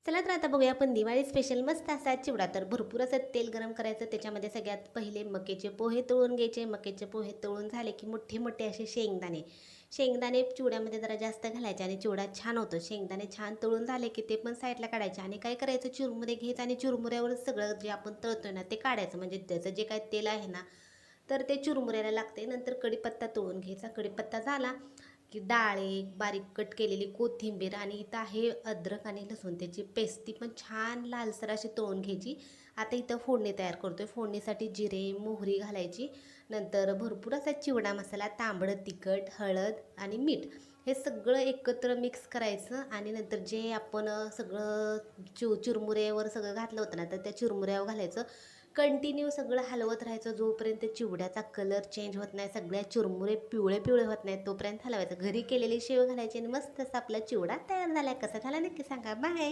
चला तर आता बघूया आपण दिवाळी स्पेशल मस्त असा चिवडा. तर भरपूर असं तेल गरम करायचं. त्याच्यामध्ये सगळ्यात पहिले मक्याचे पोहे तळून घ्यायचे. मक्याचे पोहे तळून झाले की मोठे मोठे असे शेंगदाणे शेंगदाणे चिवड्यामध्ये जरा जास्त घालायचे आणि चिवडा छान होतो. शेंगदाणे छान तळून झाले की ते पण साईडला काढायचे आणि काय करायचं, चुरमुरे घ्यायचं आणि चुरमुऱ्यावर सगळं जे आपण तळतोय ना ते काढायचं. म्हणजे त्याचं जे काय तेल आहे ना तर ते चुरमुऱ्याला लागते. नंतर कढीपत्ता तळून घ्यायचा. कढीपत्ता झाला की डाळे, बारीक कट केलेली कोथिंबीर आणि इथं आहे अद्रक आणि लसूण त्याची पेस्ट, ती पण छान लालसर अशी तळून घ्यायची. आता इथं फोडणी तयार करतोय. फोडणीसाठी जिरे, मोहरी घालायची. नंतर भरपूर असा चिवडा मसाला, तांबडं तिखट, हळद आणि मीठ हे सगळं एकत्र मिक्स करायचं आणि नंतर जे आपण सगळं चुरमुऱ्यावर सगळं घातलं होतं ना तर त्या चुरमुऱ्यावर घालायचं. कंटिन्यू सगळं हलवत राहायचं जोपर्यंत चिवड्याचा कलर चेंज होत नाही, सगळ्या चुरमुरे पिवळे पिवळे होत नाहीत तोपर्यंत हलवायचं. घरी केलेली शेव घालायची आणि मस्त असा आपला चिवडा तयार झाला. कसा झाला नक्की सांगा. बाय.